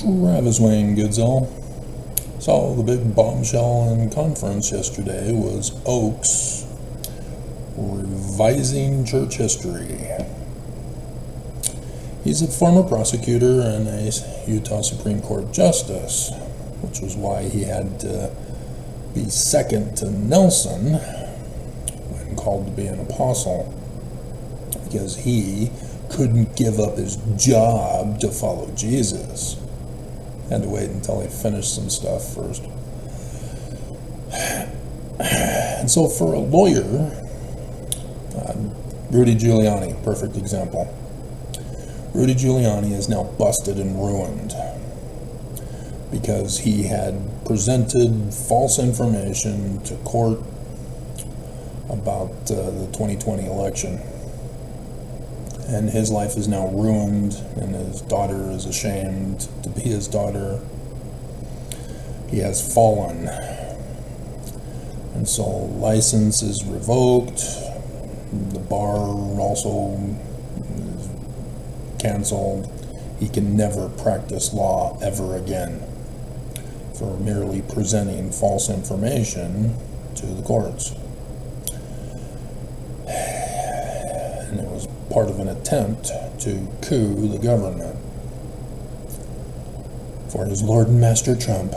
Travis Wayne Goodsell. So the big bombshell in conference yesterday was Oaks revising church history. He's a former prosecutor and a Utah Supreme Court justice, which was why he had to be second to Nelson when called to be an apostle, because he couldn't give up his job to follow Jesus. Had to wait until he finished some stuff first. And so for a lawyer, Rudy Giuliani, perfect example. Rudy Giuliani is now busted and ruined because he had presented false information to court about the 2020 election. And his life is now ruined, and his daughter is ashamed to be his daughter. He has fallen. And so license is revoked. The bar also is canceled. He can never practice law ever again for merely presenting false information to the courts. And it was part of an attempt to coup the government for his Lord and Master Trump.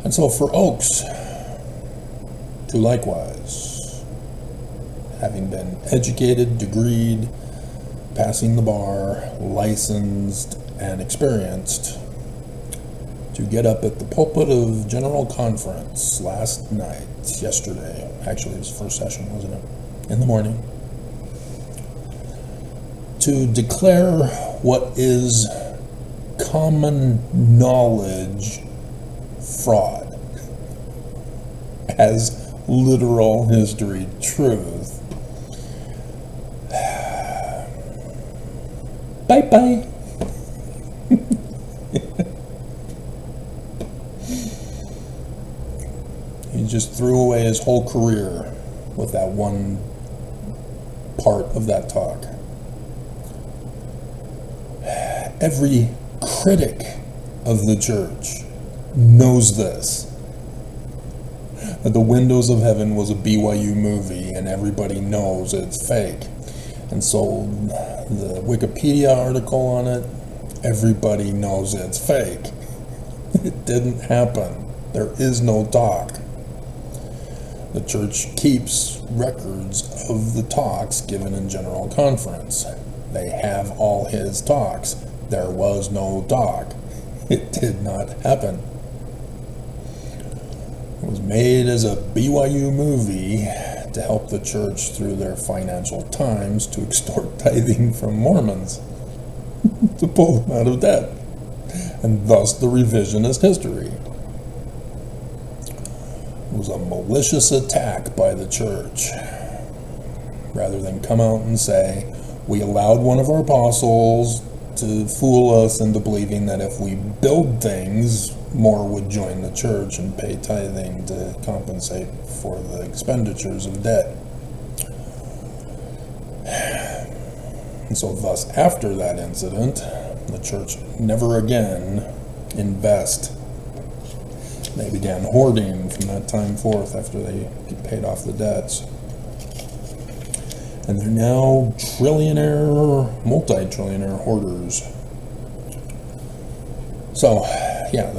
And so for Oaks to likewise, having been educated, degreed, passing the bar, licensed, and experienced, to get up at the pulpit of General Conference yesterday, actually it was the first session, wasn't it? In the morning, to declare what is common knowledge fraud as literal history truth. Bye-bye. He just threw away his whole career with that one part of that talk. Every critic of the church knows this, that The Windows of Heaven was a BYU movie and everybody knows it's fake. And so the Wikipedia article on it, everybody knows it's fake. It didn't happen. There is no talk. The church keeps records of the talks given in General Conference. They have all his talks. There was no talk. It did not happen. It was made as a BYU movie to help the church through their financial times to extort tithing from Mormons, to pull them out of debt, and thus the revisionist history. It was a malicious attack by the church. Rather than come out and say, we allowed one of our apostles to fool us into believing that if we build things, more would join the church and pay tithing to compensate for the expenditures of debt. And so thus, after that incident, the church never again invest. They began hoarding from that time forth after they paid off the debts. And they're now multi-trillionaire hoarders. So, yeah,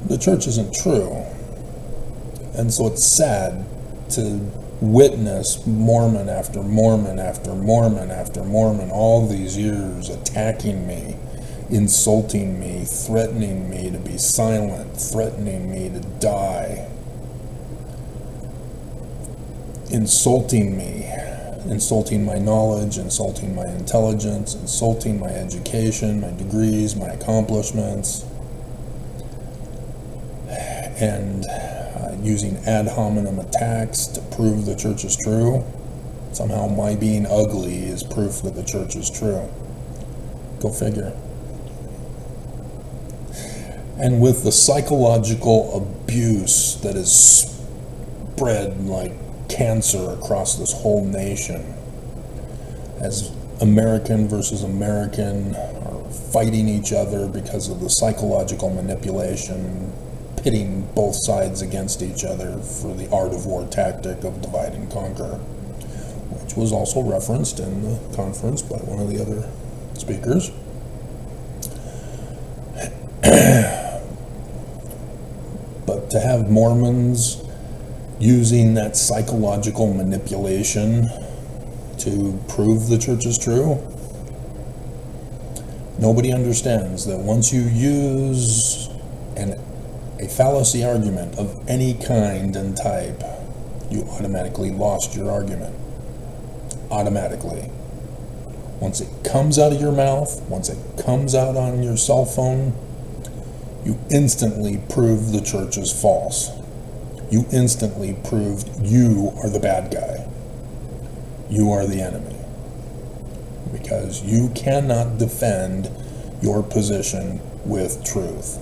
the church isn't true. And so it's sad to witness Mormon after Mormon after Mormon after Mormon all these years attacking me, insulting me, threatening me to be silent, threatening me to die, insulting me, insulting my knowledge, insulting my intelligence, insulting my education, my degrees, my accomplishments, and using ad hominem attacks to prove the church is true. Somehow my being ugly is proof that the church is true. Go figure. And with the psychological abuse that is spread like cancer across this whole nation, as American versus American, or fighting each other because of the psychological manipulation, pitting both sides against each other for the art of war tactic of divide and conquer, which was also referenced in the conference by one of the other speakers. But to have Mormons using that psychological manipulation to prove the church is true, nobody understands that once you use a fallacy argument of any kind and type, you automatically lost your argument. Automatically. Once it comes out of your mouth, once it comes out on your cell phone, you instantly prove the church is false. You instantly proved you are the bad guy. You are the enemy. Because you cannot defend your position with truth.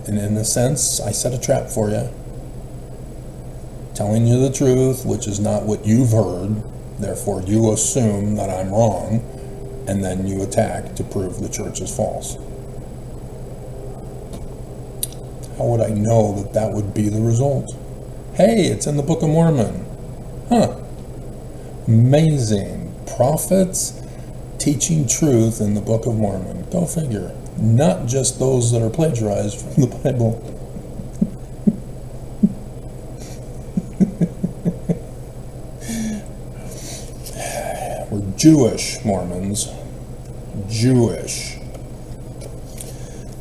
And in a sense, I set a trap for you. Telling you the truth, which is not what you've heard, therefore you assume that I'm wrong, and then you attack to prove the church is false. How would I know that that would be the result? Hey, it's in the Book of Mormon. Huh. Amazing. Prophets teaching truth in the Book of Mormon. Go figure. Not just those that are plagiarized from the Bible. We're Jewish Mormons. Jewish.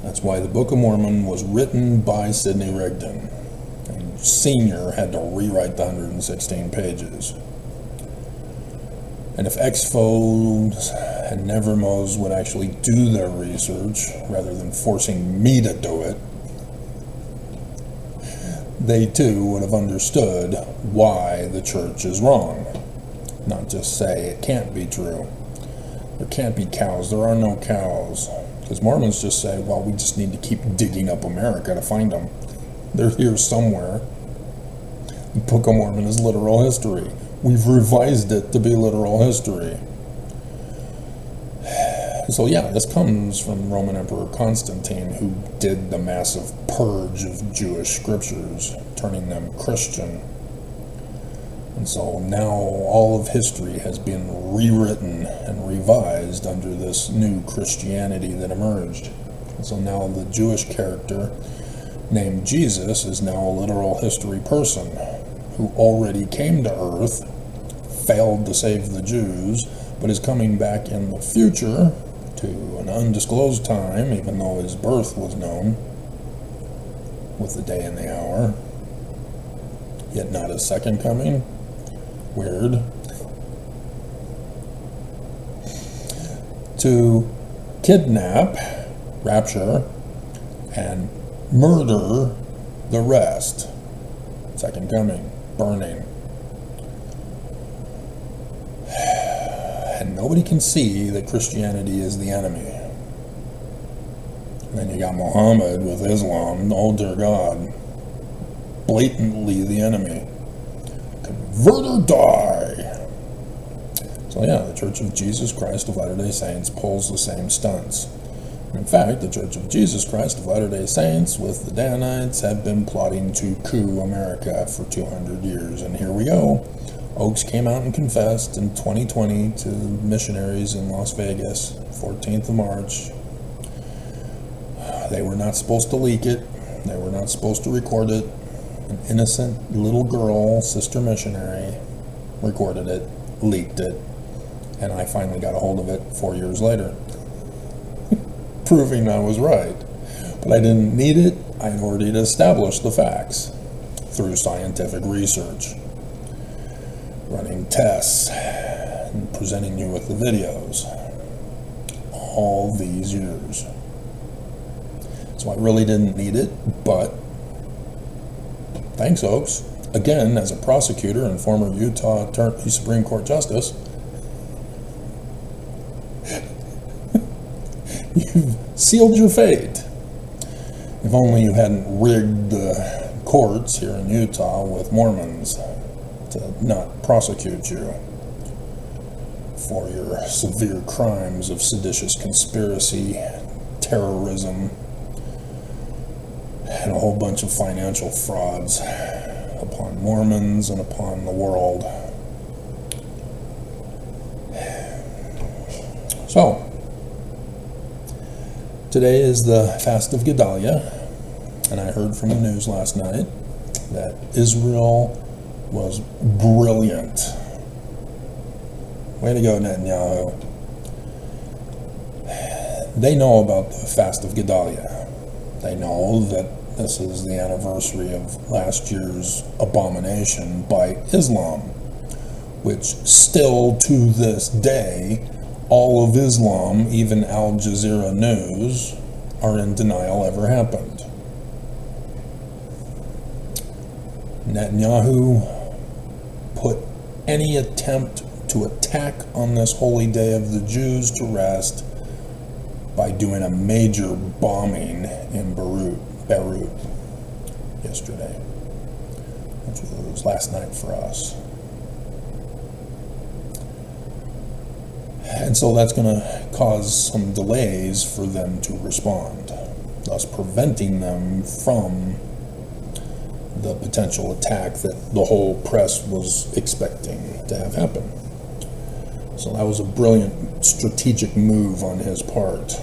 That's why the Book of Mormon was written by Sidney Rigdon. And Sr. had to rewrite the 116 pages. And if Exfos and Nevermos would actually do their research, rather than forcing me to do it, they too would have understood why the church is wrong. Not just say it can't be true. There can't be cows. There are no cows. Because Mormons just say, well, we just need to keep digging up America to find them. They're here somewhere. The Book of Mormon is literal history. We've revised it to be literal history. So yeah, this comes from Roman Emperor Constantine, who did the massive purge of Jewish scriptures, turning them Christian. And so now all of history has been rewritten and revised under this new Christianity that emerged. And so now the Jewish character named Jesus is now a literal history person who already came to earth, failed to save the Jews, but is coming back in the future to an undisclosed time, even though his birth was known, with the day and the hour, yet not his second coming. Weird. To kidnap, rapture, and murder the rest. Second coming, burning. And nobody can see that Christianity is the enemy. And then you got Muhammad with Islam, oh dear God, blatantly the enemy. Convert or die. So yeah, the Church of Jesus Christ of Latter-day Saints pulls the same stunts. In fact, the Church of Jesus Christ of Latter-day Saints with the Danites have been plotting to coup America for 200 years. And here we go. Oaks came out and confessed in 2020 to missionaries in Las Vegas, 14th of March. They were not supposed to leak it. They were not supposed to record it. An innocent little girl, sister missionary, recorded it, leaked it, and I finally got a hold of it 4 years later, proving I was right. But I didn't need it. I had already established the facts through scientific research, running tests, and presenting you with the videos all these years. So I really didn't need it, but thanks, Oaks. Again, as a prosecutor and former Utah Supreme Court Justice, you've sealed your fate. If only you hadn't rigged the courts here in Utah with Mormons to not prosecute you. for your severe crimes of seditious conspiracy, terrorism, and a whole bunch of financial frauds upon Mormons and upon the world. So, today is the Fast of Gedalia, and I heard from the news last night that Israel was brilliant. Way to go, Netanyahu. They know about the Fast of Gedalia. They know that this is the anniversary of last year's abomination by Islam, which still to this day, all of Islam, even Al Jazeera News, are in denial ever happened. Netanyahu put any attempt to attack on this holy day of the Jews to rest by doing a major bombing in Beirut yesterday, which was last night for us. And so that's going to cause some delays for them to respond, thus preventing them from the potential attack that the whole press was expecting to have happen. So that was a brilliant strategic move on his part.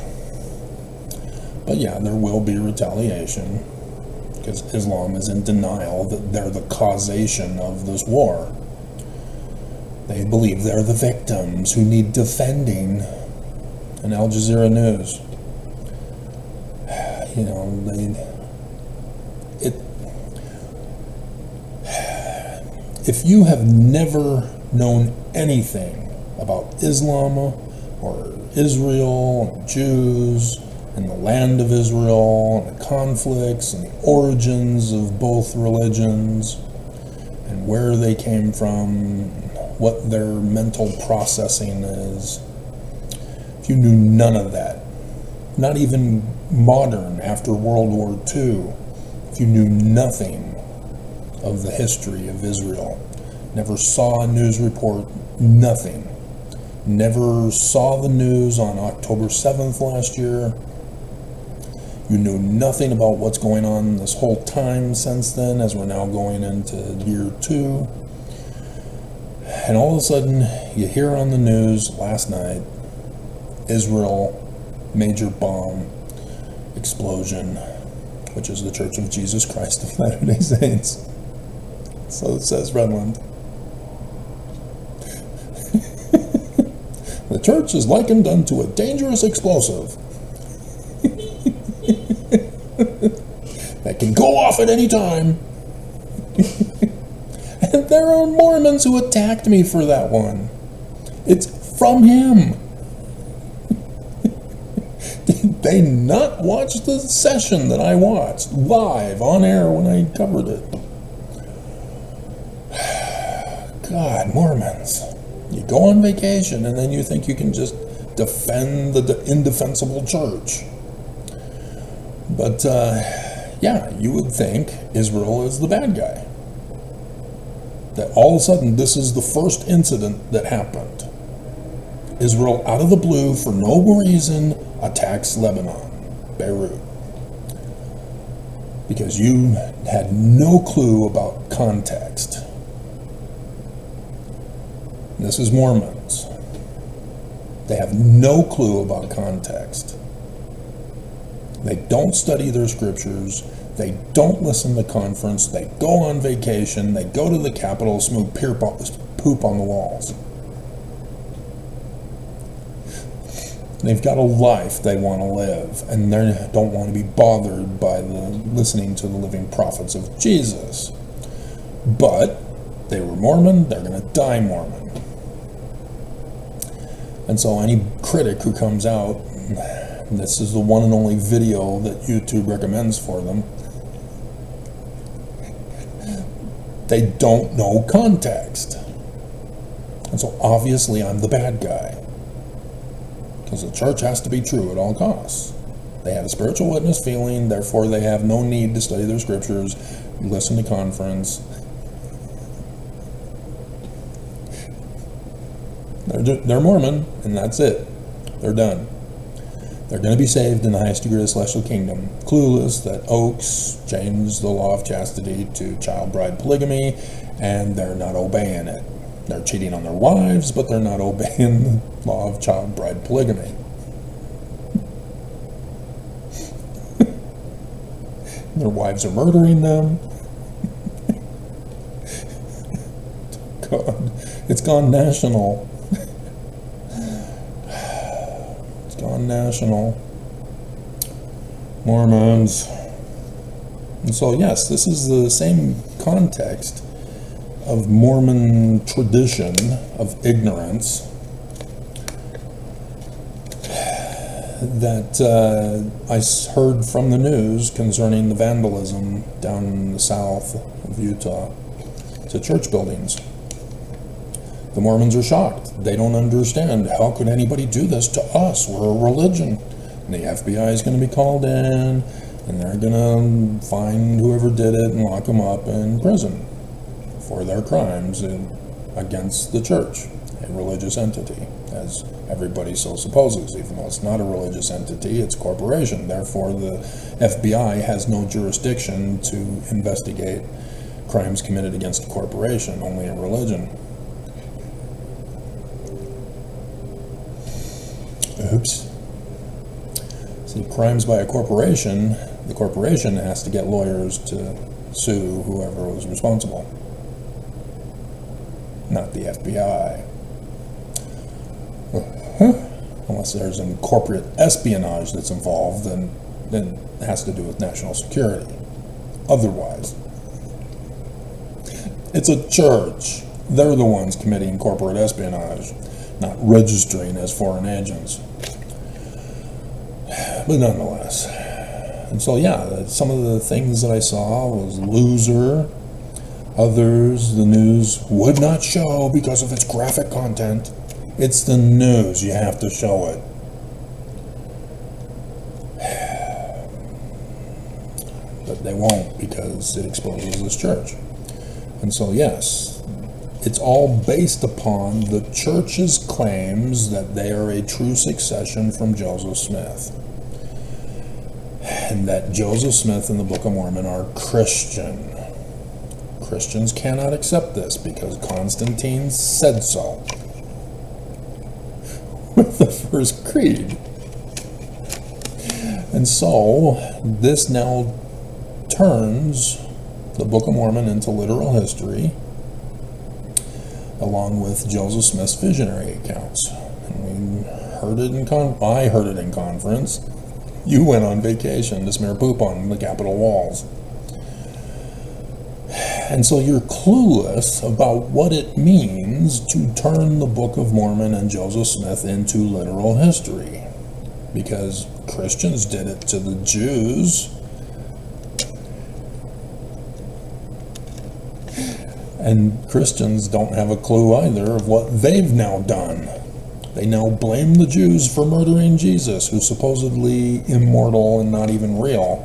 But yeah, there will be retaliation, because Islam is in denial that they're the causation of this war. They believe they're the victims who need defending. And Al Jazeera News, you know, if you have never known anything about Islam or Israel, and Jews, and the land of Israel, and the conflicts and the origins of both religions, and where they came from, what their mental processing is, if you knew none of that, not even modern after World War II, if you knew nothing of the history of Israel, never saw a news report, nothing, never saw the news on October 7th last year, you knew nothing about what's going on this whole time since then, as we're now going into year 2, and all of a sudden you hear on the news last night, Israel, major bomb explosion, which is the Church of Jesus Christ of Latter-day Saints. So it says, Redland. The church is likened unto a dangerous explosive that can go off at any time. And there are Mormons who attacked me for that one. It's from him. Did they not watch the session that I watched live on air when I covered it? God, Mormons. You go on vacation and then you think you can just defend the indefensible church. But, yeah, you would think Israel is the bad guy. That all of a sudden this is the first incident that happened. Israel, out of the blue, for no reason, attacks Lebanon, Beirut. Because you had no clue about context. This is Mormons. They have no clue about context. They don't study their scriptures. They don't listen to conference. They go on vacation. They go to the Capitol, smoke poop on the walls. They've got a life they want to live, and they don't want to be bothered by listening to the living prophets of Jesus. But they were Mormon, they're going to die Mormon. And so any critic who comes out, and this is the one and only video that YouTube recommends for them, they don't know context. And so obviously I'm the bad guy. Because the church has to be true at all costs. They have a spiritual witness feeling, therefore they have no need to study their scriptures, listen to conference. They're Mormon, and that's it. They're done. They're going to be saved in the highest degree of the celestial kingdom, clueless that Oakes changed the law of chastity to child bride polygamy, and they're not obeying it. They're cheating on their wives, but they're not obeying the law of child bride polygamy. Their wives are murdering them. God, it's gone national. It's gone national. Mormons. And so, yes, this is the same context of Mormon tradition of ignorance that I heard from the news concerning the vandalism down in the south of Utah to church buildings. The Mormons are shocked. They don't understand. How could anybody do this to us? We're a religion. And the FBI is going to be called in, and they're going to find whoever did it and lock them up in prison for their crimes against the church, a religious entity, as everybody so supposes, even though it's not a religious entity, it's a corporation. Therefore, the FBI has no jurisdiction to investigate crimes committed against a corporation, only a religion. Oops. See, crimes by a corporation, the corporation has to get lawyers to sue whoever was responsible, not the FBI. Unless there's some corporate espionage that's involved, then it has to do with national security. Otherwise, it's a church. They're the ones committing corporate espionage, not registering as foreign agents. But nonetheless. And so, yeah, some of the things that I saw was loser. Others, the news would not show because of its graphic content. It's the news, you have to show it. But they won't because it exposes this church. And so, yes, it's all based upon the church's claims that they are a true succession from Joseph Smith. And that Joseph Smith and the Book of Mormon are Christian. Christians cannot accept this because Constantine said so with the first creed. And so this now turns the Book of Mormon into literal history, along with Joseph Smith's visionary accounts. And we heard it I heard it in conference. You went on vacation to smear poop on the Capitol walls. And so you're clueless about what it means to turn the Book of Mormon and Joseph Smith into literal history. Because Christians did it to the Jews. And Christians don't have a clue either of what they've now done. They now blame the Jews for murdering Jesus, who's supposedly immortal and not even real.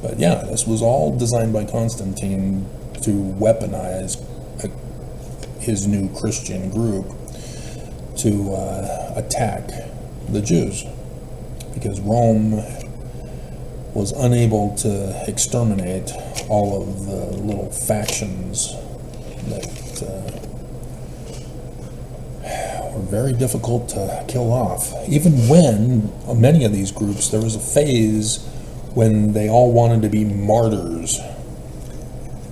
But yeah, this was all designed by Constantine to weaponize his new Christian group to attack the Jews, because Rome was unable to exterminate all of the little factions that were very difficult to kill off. Even when many of these groups, there was a phase when they all wanted to be martyrs.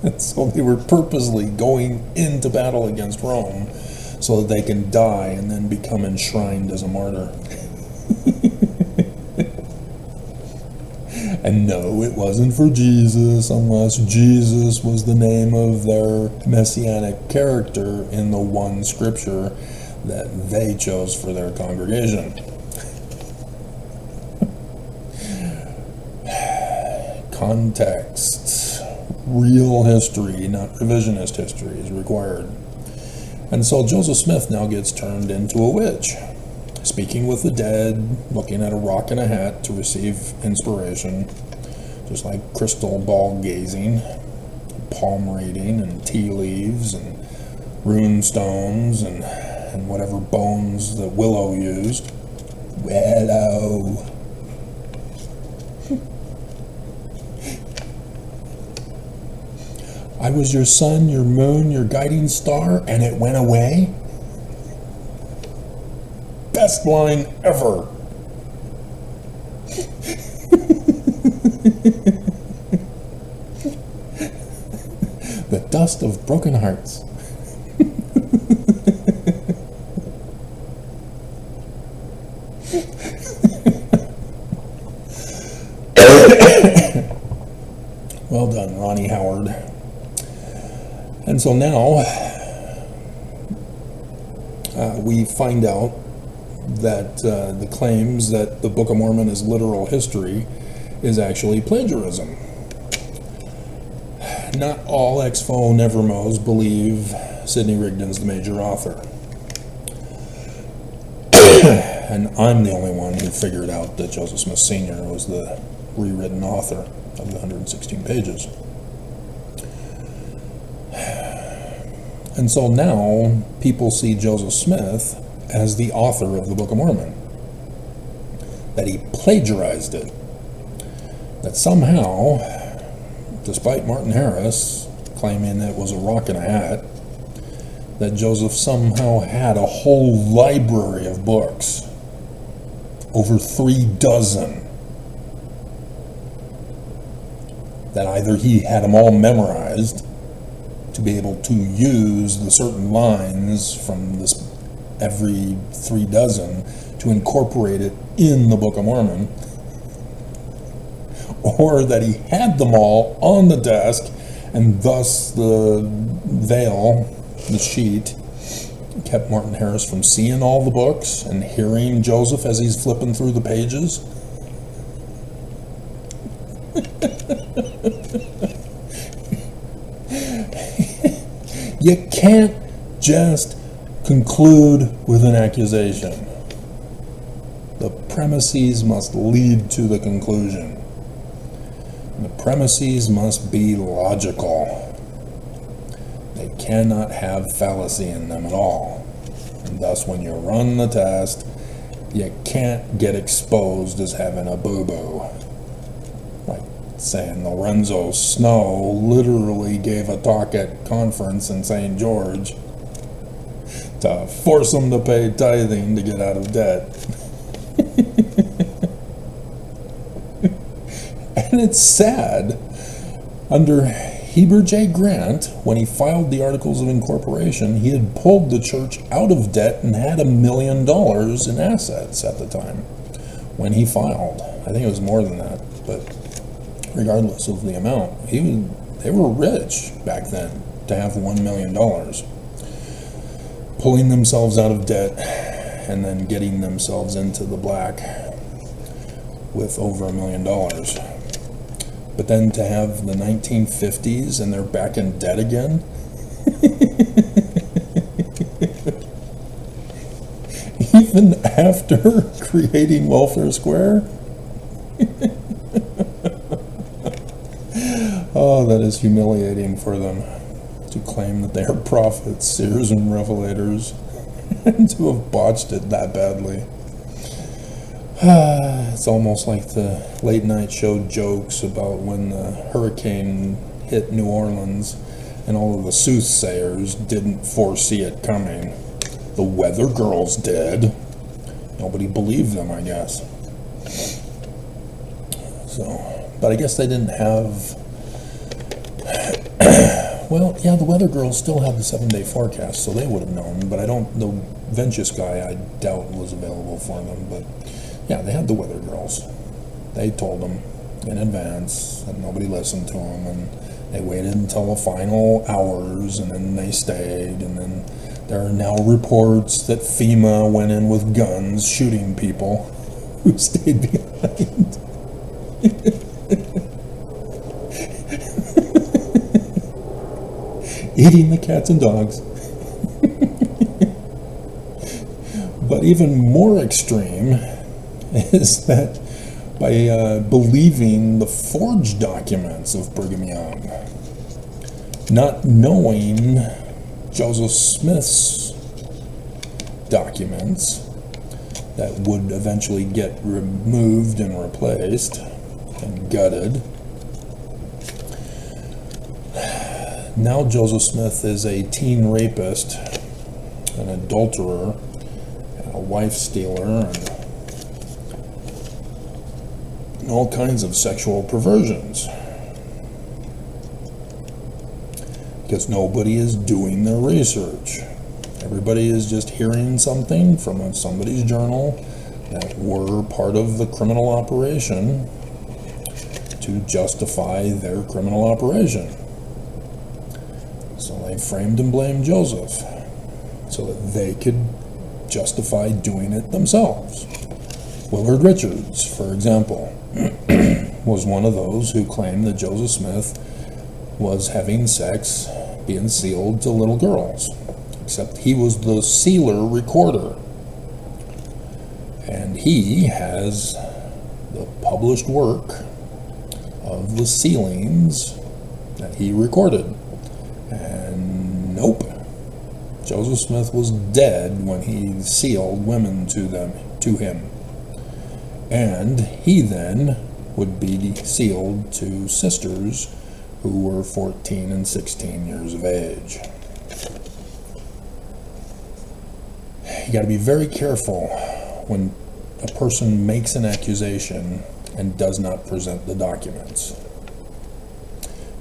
And so they were purposely going into battle against Rome so that they can die and then become enshrined as a martyr. And no, it wasn't for Jesus, unless Jesus was the name of their messianic character in the one scripture that they chose for their congregation. Context, real history, not revisionist history, is required. And so Joseph Smith now gets turned into a witch, speaking with the dead, looking at a rock and a hat to receive inspiration, just like crystal ball gazing, palm reading and tea leaves and rune stones and whatever bones that Willow used. Willow. I was your sun, your moon, your guiding star, and it went away? Best line ever. The dust of broken hearts. Well done, Ronnie Howard. And so now we find out that the claims that the Book of Mormon is literal history is actually plagiarism. Not all Exfo Nevermos believe Sidney Rigdon's the major author. And I'm the only one who figured out that Joseph Smith Sr. was the rewritten author of the 116 pages. And so now people see Joseph Smith as the author of the Book of Mormon. That he plagiarized it. That somehow, despite Martin Harris claiming it was a rock and a hat, that Joseph somehow had a whole library of books, over 36, that either he had them all memorized to be able to use the certain lines from this every 36 to incorporate it in the Book of Mormon, or that he had them all on the desk, and thus the veil, the sheet, kept Martin Harris from seeing all the books and hearing Joseph as he's flipping through the pages. You can't just conclude with an accusation. The premises must lead to the conclusion. The premises must be logical. They cannot have fallacy in them at all. And thus, when you run the test, you can't get exposed as having a boo-boo. Like saying Lorenzo Snow literally gave a talk at conference in St. George to force them to pay tithing to get out of debt. And it's sad. Under Heber J. Grant, when he filed the Articles of Incorporation, he had pulled the church out of debt and had $1 million in assets at the time when he filed. I think it was more than that, but regardless of the amount, they were rich back then to have $1 million. Pulling themselves out of debt and then getting themselves into the black with over $1 million. But then to have the 1950s and they're back in debt again? Even after creating Welfare Square? Oh, that is humiliating for them to claim that they are prophets, seers, and revelators, and to have botched it that badly. It's almost like the late night show jokes about when the hurricane hit New Orleans and all of the soothsayers didn't foresee it coming. The weather girls did. Nobody believed them, I guess. So, but I guess they didn't have... Well, yeah, the weather girls still had the 7-day forecast, so they would have known, but the Ventus guy, I doubt was available for them, but yeah, they had the weather girls. They told them in advance, and nobody listened to them, and they waited until the final hours, and then they stayed, and then there are now reports that FEMA went in with guns shooting people who stayed behind. Eating the cats and dogs. But even more extreme is that by believing the forged documents of Brigham Young, Not knowing Joseph Smith's documents that would eventually get removed and replaced and gutted. Now Joseph Smith is a teen rapist, an adulterer, and a wife stealer, and all kinds of sexual perversions. Because nobody is doing their research. Everybody is just hearing something from somebody's journal that were part of the criminal operation to justify their criminal operation. So they framed and blamed Joseph so that they could justify doing it themselves. Willard Richards, for example, was one of those who claimed that Joseph Smith was having sex being sealed to little girls. Except he was the sealer recorder. And he has the published work of the sealings that he recorded. And nope, Joseph Smith was dead when he sealed women to him. And he then would be sealed to sisters who were 14 and 16 years of age. You got to be very careful when a person makes an accusation and does not present the documents.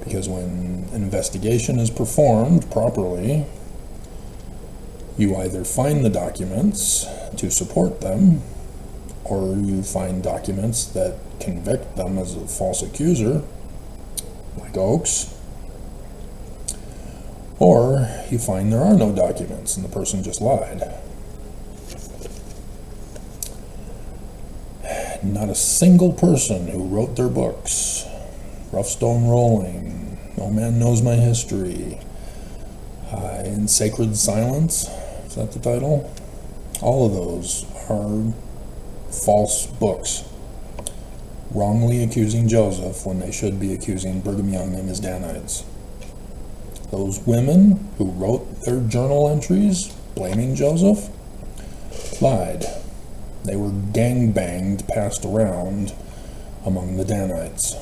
Because when an investigation is performed properly, you either find the documents to support them, or you find documents that convict them as a false accuser, like Oakes, or you find there are no documents and the person just lied. Not a single person who wrote their books, Rough Stone Rolling, No Man Knows My History, In Sacred Silence, is that the title? All of those are false books, wrongly accusing Joseph when they should be accusing Brigham Young and his Danites. Those women who wrote their journal entries blaming Joseph lied. They were gangbanged, passed around among the Danites.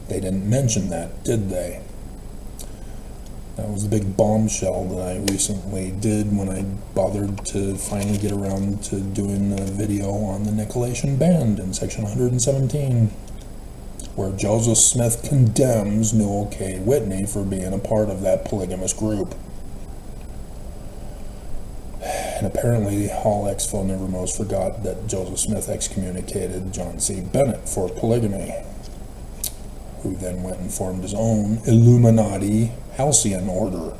They didn't mention that, did they? That was the big bombshell that I recently did when I bothered to finally get around to doing a video on the Nicolaitan Band in section 117, where Joseph Smith condemns Newell K. Whitney for being a part of that polygamous group. And apparently Hall Exfil Nevermost forgot that Joseph Smith excommunicated John C. Bennett for polygamy, who then went and formed his own Illuminati Halcyon order,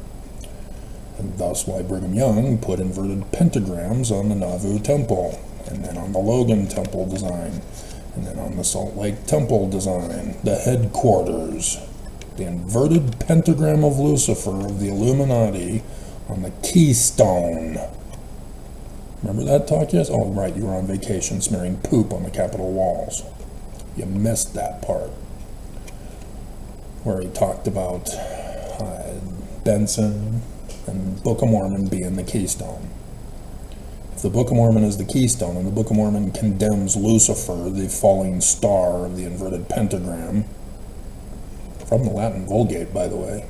and thus why Brigham Young put inverted pentagrams on the Nauvoo Temple, and then on the Logan Temple design, and then on the Salt Lake Temple design, the headquarters, the inverted pentagram of Lucifer of the Illuminati on the keystone. Remember that talk, yes? Oh, right, you were on vacation smearing poop on the Capitol walls. You missed that part, where he talked about Benson and Book of Mormon being the keystone. If the Book of Mormon is the keystone, and the Book of Mormon condemns Lucifer, the falling star of the inverted pentagram, from the Latin Vulgate, by the way,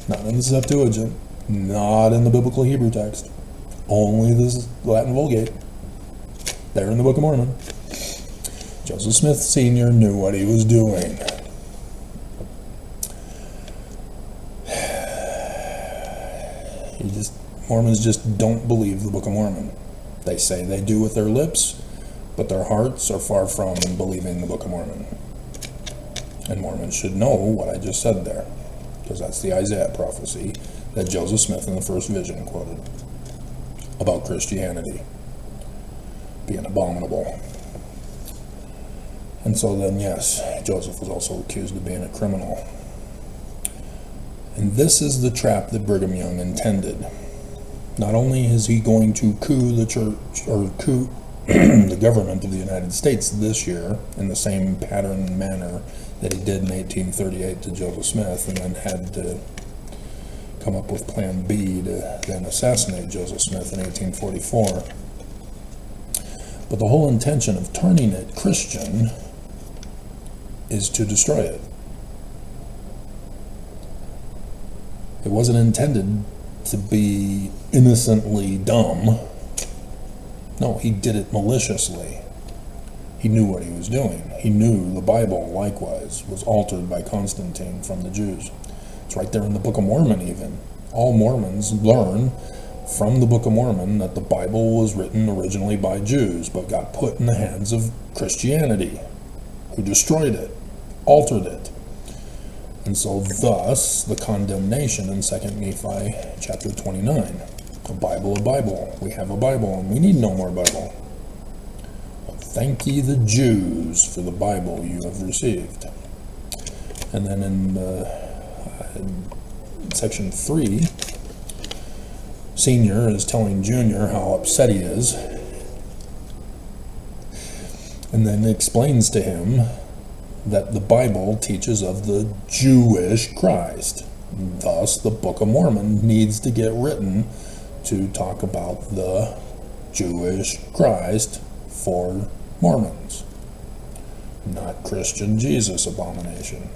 not in the Septuagint, not in the biblical Hebrew text, only the Latin Vulgate, there in the Book of Mormon. Joseph Smith Sr. knew what he was doing. Mormons just don't believe the Book of Mormon. They say they do with their lips, but their hearts are far from believing the Book of Mormon. And Mormons should know what I just said there, because that's the Isaiah prophecy that Joseph Smith in the first vision quoted about Christianity being abominable. And so then, yes, Joseph was also accused of being a criminal. And this is the trap that Brigham Young intended. Not only is he going to coup the church, or coup the government of the United States this year in the same pattern and manner that he did in 1838 to Joseph Smith, and then had to come up with Plan B to then assassinate Joseph Smith in 1844. But the whole intention of turning it Christian is to destroy it. It wasn't intended to be innocently dumb. No, he did it maliciously. He knew what he was doing. He knew the Bible, likewise, was altered by Constantine from the Jews. It's right there in the Book of Mormon, even. All Mormons learn from the Book of Mormon that the Bible was written originally by Jews, but got put in the hands of Christianity, who destroyed it, altered it. And so thus, the condemnation in 2 Nephi chapter 29. A Bible. We have a Bible, and we need no more Bible. But thank ye the Jews for the Bible you have received. And then in section 3, Senior is telling Junior how upset he is, and then explains to him that the Bible teaches of the Jewish Christ. Thus, the Book of Mormon needs to get written to talk about the Jewish Christ for Mormons, not Christian Jesus abomination.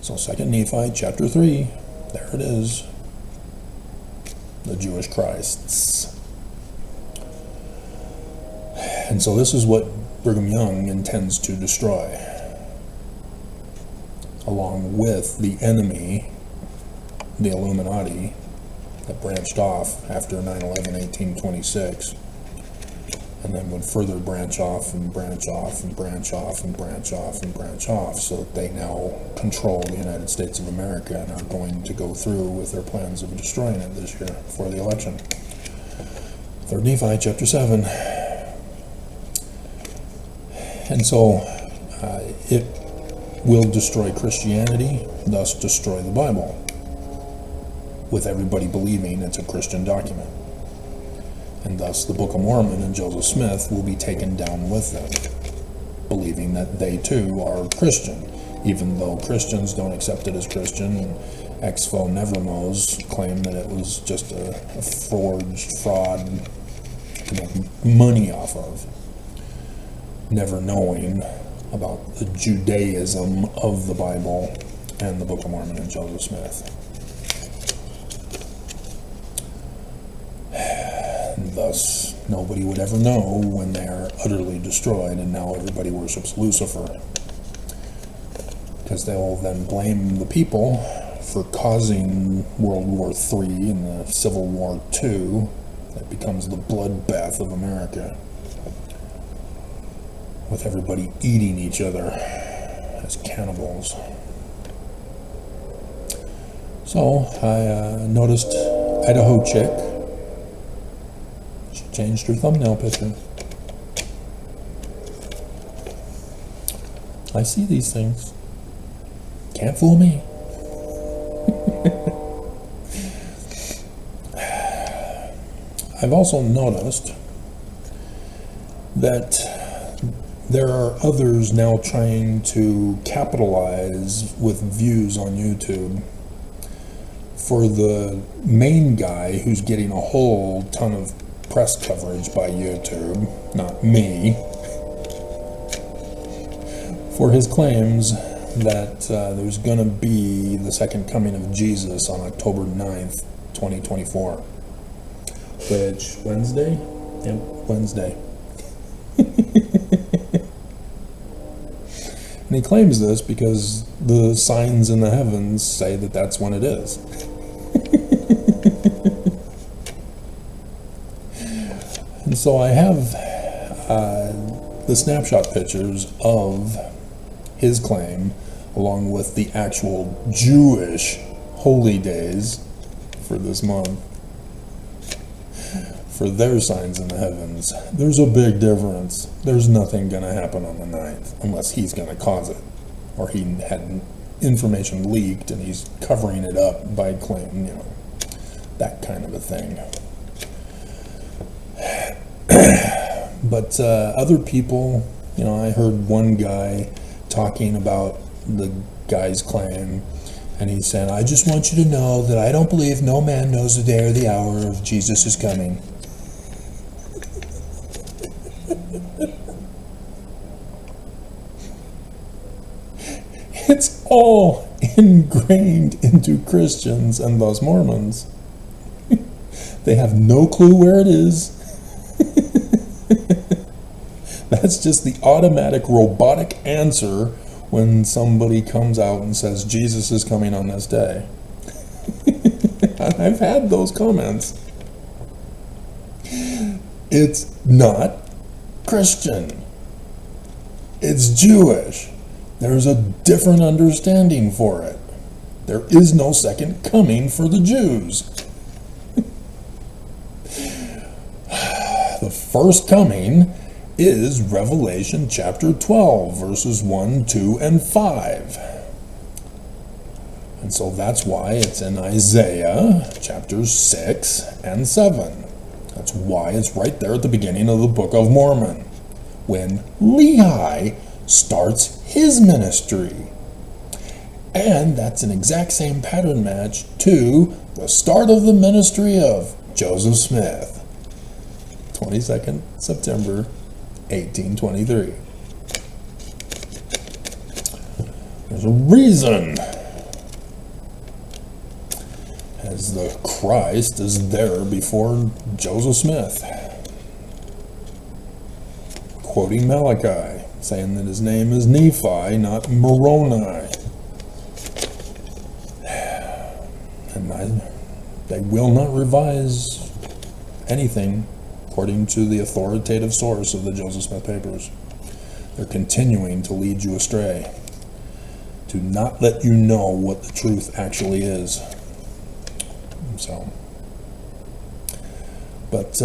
So 2 Nephi chapter 3, there it is, the Jewish Christs. And so this is what Brigham Young intends to destroy, along with the enemy, the Illuminati, that branched off after 9/11, 1826, and then would further branch off and branch off and branch off and branch off and branch off, so that they now control the United States of America and are going to go through with their plans of destroying it this year before the election. 3 Nephi chapter 7. And so it will destroy Christianity, thus destroy the Bible, with everybody believing it's a Christian document. And thus the Book of Mormon and Joseph Smith will be taken down with them, believing that they too are Christian, even though Christians don't accept it as Christian, and Exfo Nevermos claim that it was just a forged fraud to make money off of, never knowing about the Judaism of the Bible and the Book of Mormon and Joseph Smith. And thus, nobody would ever know when they are utterly destroyed, and now everybody worships Lucifer. Because they will then blame the people for causing World War III and the Civil War II. That becomes the bloodbath of America, with everybody eating each other as cannibals. So I noticed Idaho chick. She changed her thumbnail picture. I see these things. Can't fool me. I've also noticed that there are others now trying to capitalize with views on YouTube for the main guy who's getting a whole ton of press coverage by YouTube, not me, for his claims that there's going to be the second coming of Jesus on October 9th, 2024. Which, Wednesday? Yep, Wednesday. And he claims this because the signs in the heavens say that that's when it is. And so I have the snapshot pictures of his claim, along with the actual Jewish holy days for this month, for their signs in the heavens. There's a big difference. There's nothing going to happen on the 9th unless he's going to cause it, or he had information leaked and he's covering it up by claiming, that kind of a thing. But other people, I heard one guy talking about the guy's claim, and he said, I just want you to know that I don't believe no man knows the day or the hour of Jesus is coming. It's all ingrained into Christians and thus Mormons. They have no clue where it is. That's just the automatic robotic answer when somebody comes out and says Jesus is coming on this day. I've had those comments. It's not Christian. It's Jewish. There's a different understanding for it. There is no second coming for the Jews. The first coming is Revelation chapter 12, verses 1, 2, and 5. And so that's why it's in Isaiah chapters 6 and 7. That's why it's right there at the beginning of the Book of Mormon, when Lehi starts his ministry. And that's an exact same pattern match to the start of the ministry of Joseph Smith, 22nd September 1823. There's a reason, as the Christ is there before Joseph Smith, quoting Malachi, saying that his name is Nephi, not Moroni. And they will not revise anything according to the authoritative source of the Joseph Smith papers. They're continuing to lead you astray, to not let you know what the truth actually is. So, but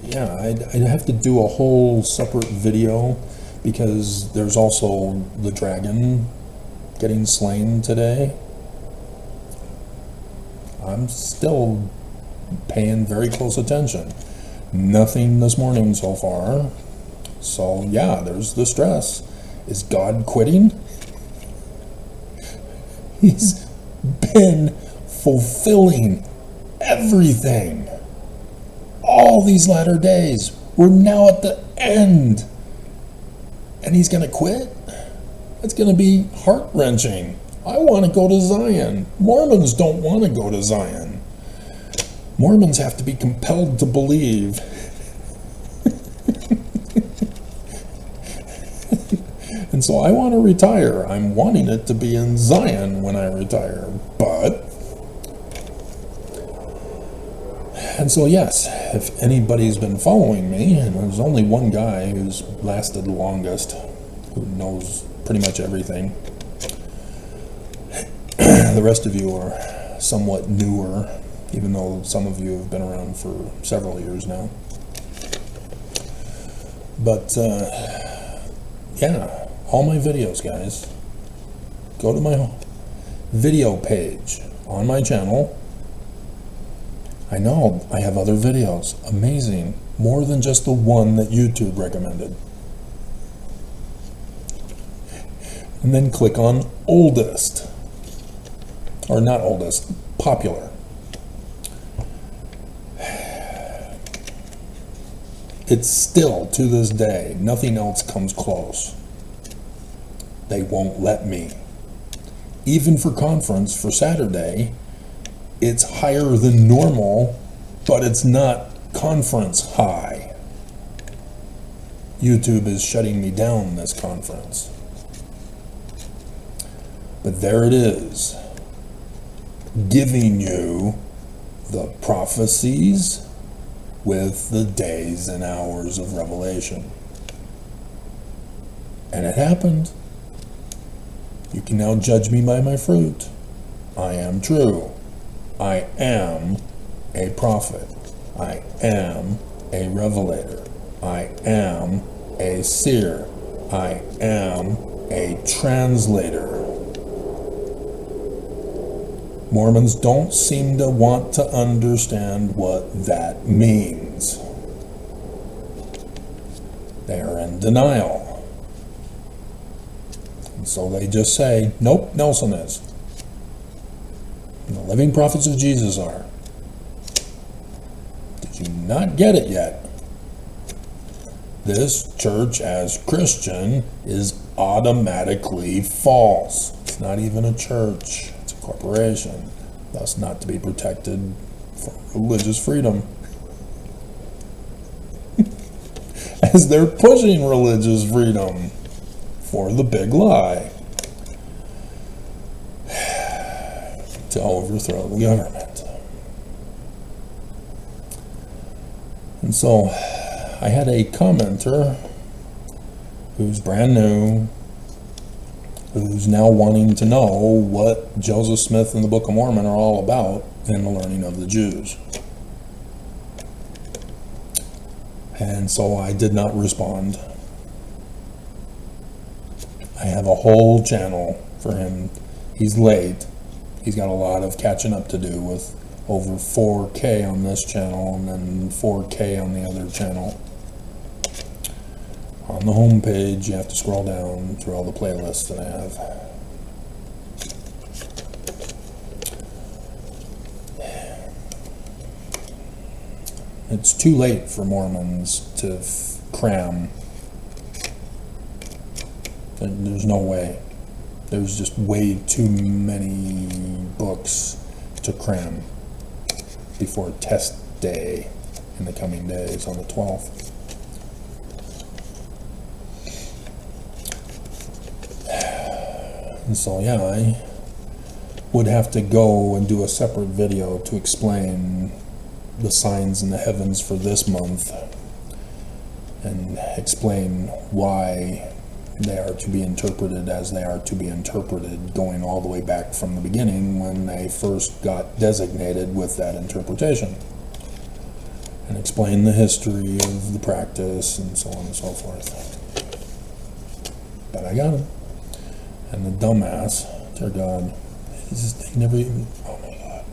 yeah, I'd have to do a whole separate video, because there's also the dragon getting slain today. I'm still paying very close attention. Nothing this morning so far. So yeah, there's the stress. Is God quitting? He's been fulfilling everything all these latter days. We're now at the end, and he's gonna quit? That's gonna be heart-wrenching. I want to go to Zion. Mormons don't want to go to Zion. Mormons have to be compelled to believe. And so I want to retire. I'm wanting it to be in Zion when I retire. And so yes, if anybody's been following me, and there's only one guy who's lasted the longest, who knows pretty much everything. The rest of you are somewhat newer, even though some of you have been around for several years now. But yeah, all my videos, guys, go to my video page on my channel. I know I have other videos, amazing, more than just the one that YouTube recommended. And then click on oldest. Or not oldest, popular. It's still, to this day, nothing else comes close. They won't let me. Even for conference for Saturday, it's higher than normal, but it's not conference high. YouTube is shutting me down this conference. But there it is, giving you the prophecies with the days and hours of revelation. And it happened. You can now judge me by my fruit. I am true. I am a prophet. I am a revelator. I am a seer. I am a translator. Mormons don't seem to want to understand what that means. They are in denial. And so they just say, nope, Nelson is. And the living prophets of Jesus are. Did you not get it yet? This church as Christian is automatically false. It's not even a church. It's a corporation. Thus not to be protected for religious freedom. As they're pushing religious freedom for the big lie to overthrow the government. And so I had a commenter who's brand new, who's now wanting to know what Joseph Smith and the Book of Mormon are all about in the learning of the Jews. And so I did not respond. I have a whole channel for him. He's late. He's got a lot of catching up to do with over 4K on this channel and then 4K on the other channel. On the home page, you have to scroll down through all the playlists that I have. It's too late for Mormons to cram. There's no way. There's just way too many books to cram before test day in the coming days on the 12th. And so, yeah, I would have to go and do a separate video to explain the signs in the heavens for this month and explain why they are to be interpreted as they are to be interpreted, going all the way back from the beginning when they first got designated with that interpretation, and explain the history of the practice and so on and so forth. But I got him. And the dumbass, dear God, he never even, oh my God.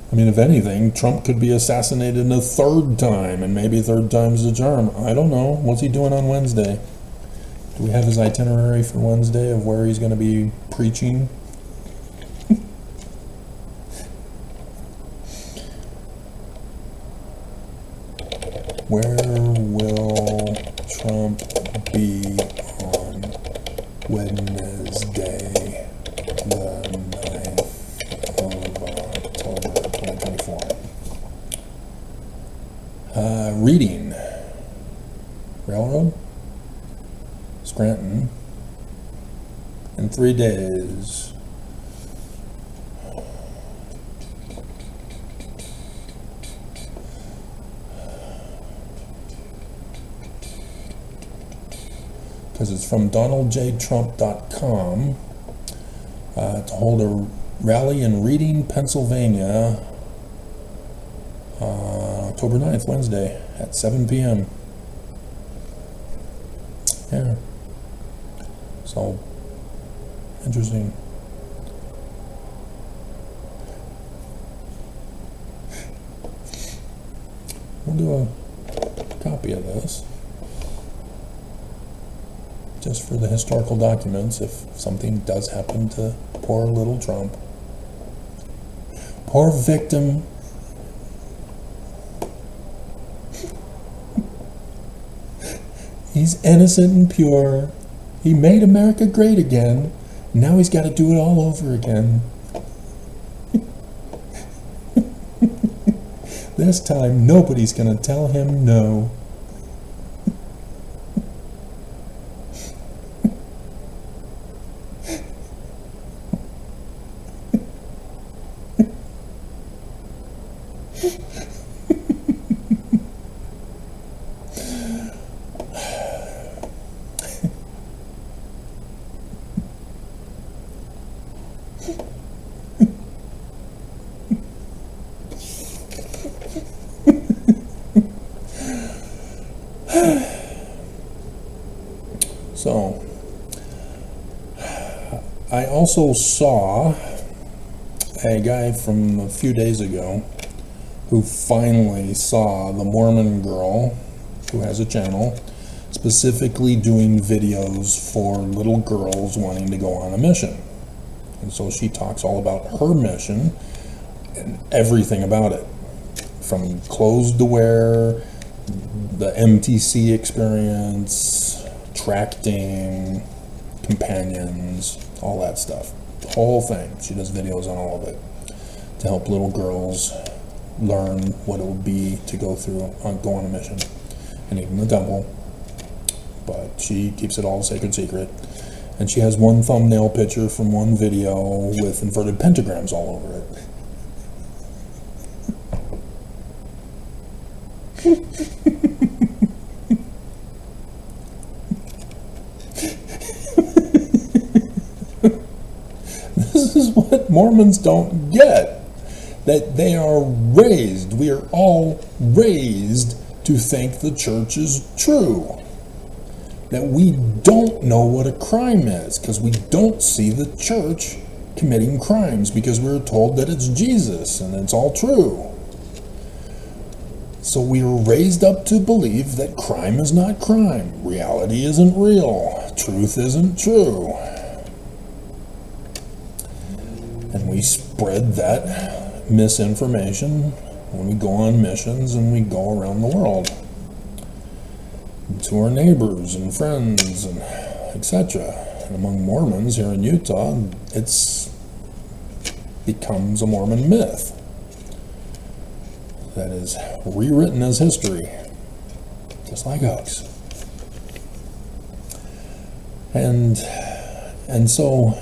I mean, if anything, Trump could be assassinated a third time, and maybe third time's the charm. I don't know. What's he doing on Wednesday? Do we have his itinerary for Wednesday of where he's going to be preaching? Where will Trump be on Wednesday, the 9th of October, 2024? Reading. Railroad? Scranton. In 3 days. Because it's from donaldjtrump.com to hold a rally in Reading, Pennsylvania, October 9th, Wednesday, at 7 p.m. Yeah. So, interesting. We'll do a copy of this, just for the historical documents, if something does happen to poor little Trump. Poor victim. He's innocent and pure. He made America great again. Now he's got to do it all over again. This time, nobody's going to tell him no. So, I also saw a guy from a few days ago who finally saw the Mormon girl who has a channel specifically doing videos for little girls wanting to go on a mission. And so she talks all about her mission and everything about it, from clothes to wear, the MTC experience, tracting, companions, all that stuff. The whole thing. She does videos on all of it to help little girls learn what it would be to go on a mission, and even the temple. But she keeps it all a sacred secret. And she has one thumbnail picture from one video with inverted pentagrams all over it. This is what Mormons don't get. That they are raised, we are all raised to think the church is true. That we don't know what a crime is because we don't see the church committing crimes because we're told that it's Jesus and it's all true. So we are raised up to believe that crime is not crime, reality isn't real, truth isn't true. And we spread that misinformation when we go on missions and we go around the world to our neighbors and friends and etc. And among Mormons here in Utah, it's becomes a Mormon myth that is rewritten as history, just like us. And so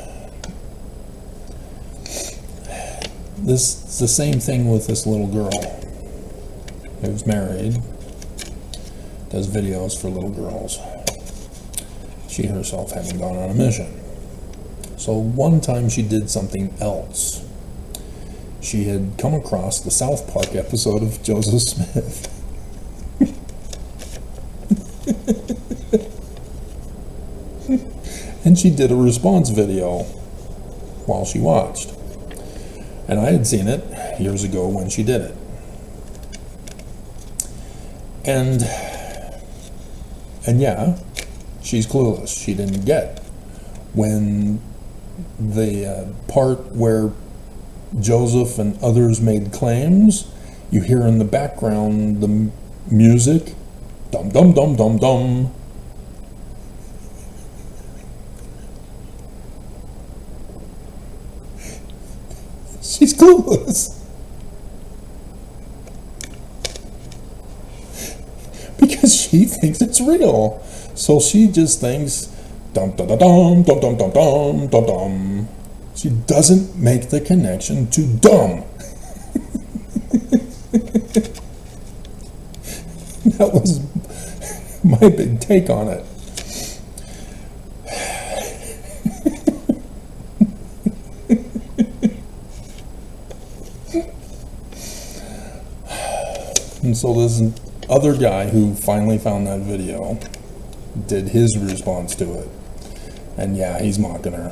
it's the same thing with this little girl who's married, does videos for little girls. She herself having gone on a mission. So one time she did something else. She had come across the South Park episode of Joseph Smith. And she did a response video while she watched. And I had seen it years ago when she did it. And yeah, she's clueless. She didn't get when the part where Joseph and others made claims, you hear in the background the music, dum dum dum dum dum. She's clueless. Because she thinks it's real. So she just thinks dum dum dum dum dum dum dum dum dum dum. She doesn't make the connection to dumb. That was my big take on it. And so this other guy who finally found that video did his response to it. And yeah, he's mocking her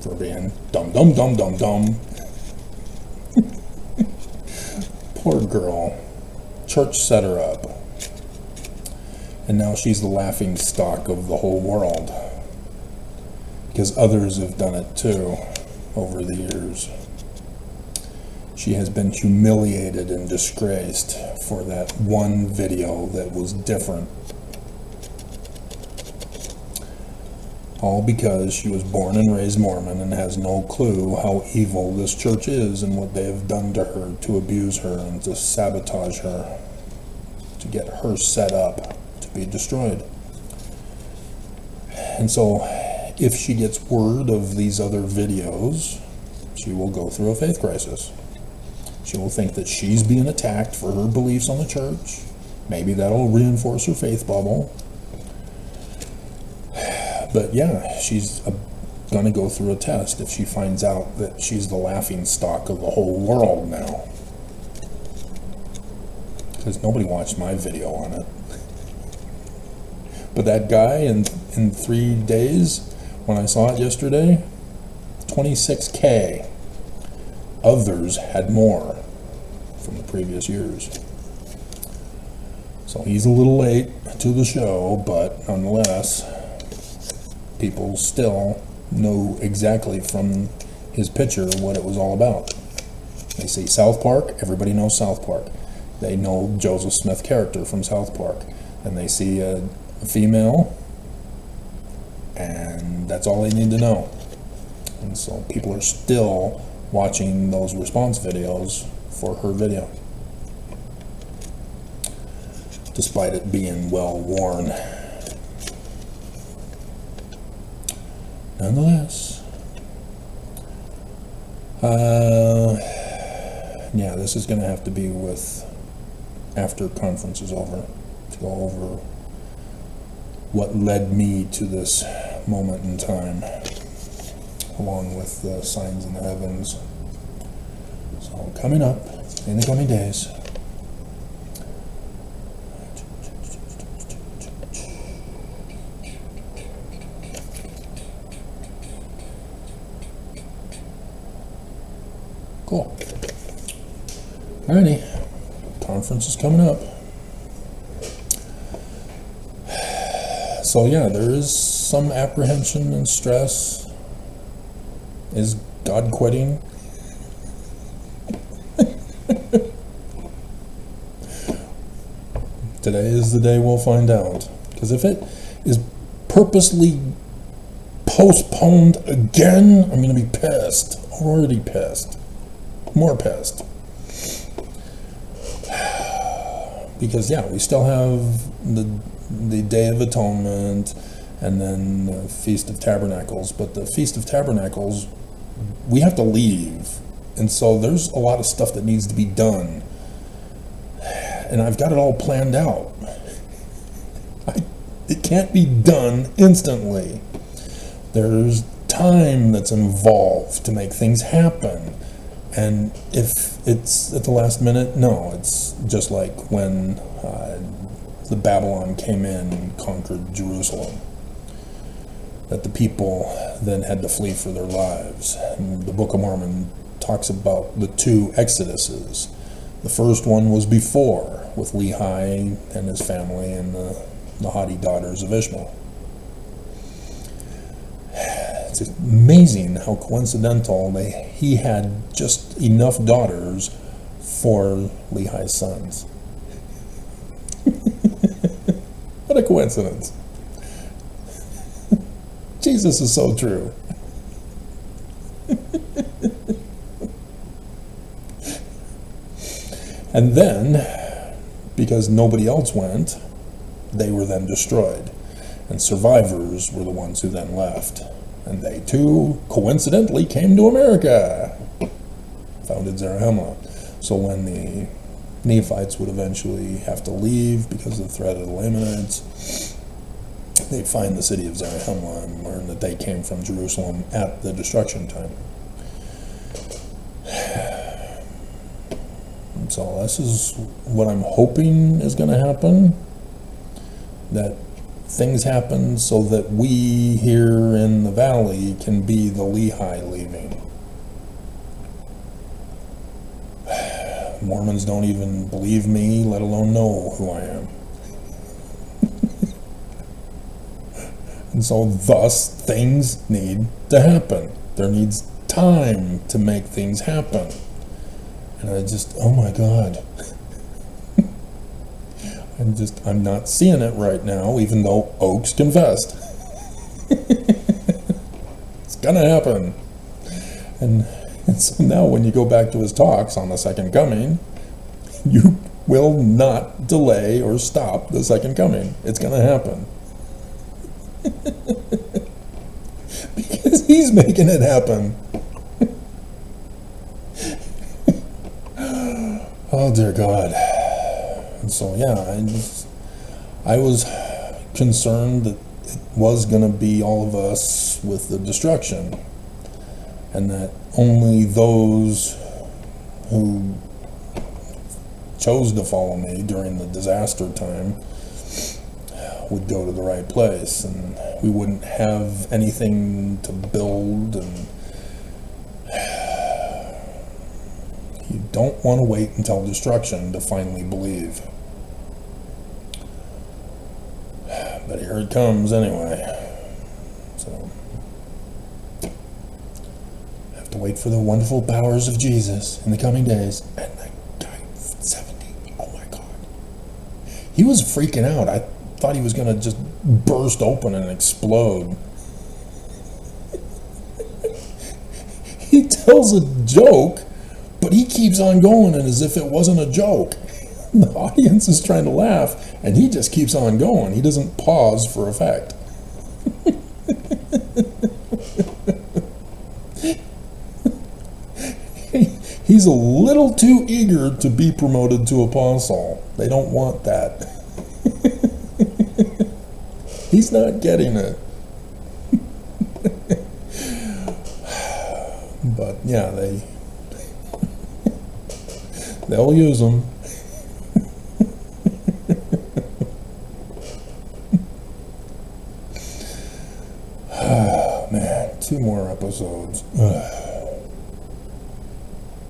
for being dumb, dumb, dumb, dumb, dumb. Poor girl. Church set her up. And now she's the laughing stock of the whole world. Because others have done it too over the years. She has been humiliated and disgraced for that one video that was different. All because she was born and raised Mormon and has no clue how evil this church is and what they have done to her to abuse her and to sabotage her, to get her set up to be destroyed. And so, if she gets word of these other videos, she will go through a faith crisis. She will think that she's being attacked for her beliefs on the church. Maybe that'll reinforce her faith bubble. But yeah, she's going to go through a test if she finds out that she's the laughing stock of the whole world now. Because nobody watched my video on it. But that guy in 3 days, when I saw it yesterday, 26K others had more from the previous years. So he's a little late to the show, but nonetheless, people still know exactly from his picture what it was all about. They see South Park, everybody knows South Park. They know Joseph Smith character from South Park. And they see a female, and that's all they need to know. And so people are still watching those response videos for her video, despite it being well worn. Nonetheless, yeah, this is going to have to be with after conference is over, to go over what led me to this moment in time, along with the signs in the heavens. So coming up in the coming days. Cool. Alrighty, conference is coming up. So yeah, there is some apprehension and stress. Is God quitting? Today is the day we'll find out. Because if it is purposely postponed again, I'm going to be pissed. Already pissed. More pissed. Because yeah, we still have the Day of Atonement and then the Feast of Tabernacles, but the Feast of Tabernacles, we have to leave, and so there's a lot of stuff that needs to be done, and I've got it all planned out. It can't be done instantly. There's time that's involved to make things happen. And if it's at the last minute, no, it's just like when the Babylon came in and conquered Jerusalem, that the people then had to flee for their lives. And the Book of Mormon talks about the two exoduses. The first one was before, with Lehi and his family and the haughty daughters of Ishmael. It's amazing how coincidental he had just enough daughters for Lehi's sons. What a coincidence. Jesus is so true. And then, because nobody else went, they were then destroyed. And survivors were the ones who then left. And they too, coincidentally, came to America, founded Zarahemla. So when the Nephites would eventually have to leave because of the threat of the Lamanites, they find the city of Zarahemla and learn that they came from Jerusalem at the destruction time. And so this is what I'm hoping is going to happen, that things happen so that we here in the valley can be the Lehi leaving. Mormons don't even believe me, let alone know who I am. And so thus things need to happen. There needs time to make things happen. And I just, oh my God. I'm not seeing it right now, even though Oaks confessed. It's gonna happen. And so now when you go back to his talks on the second coming, you will not delay or stop the second coming. It's gonna happen. Because he's making it happen. Oh dear God. And so yeah, I was concerned that it was going to be all of us with the destruction, and that only those who chose to follow me during the disaster time would go to the right place, and we wouldn't have anything to build, and don't want to wait until destruction to finally believe. But here it comes anyway. So, have to wait for the wonderful powers of Jesus in the coming days. And the guy, 70, oh my God. He was freaking out. I thought he was going to just burst open and explode. He tells a joke, but he keeps on going and as if it wasn't a joke. The audience is trying to laugh, and he just keeps on going. He doesn't pause for effect. He's a little too eager to be promoted to apostle. They don't want that. He's not getting it. But yeah, they'll use them. Oh man, 2 more episodes. Ugh.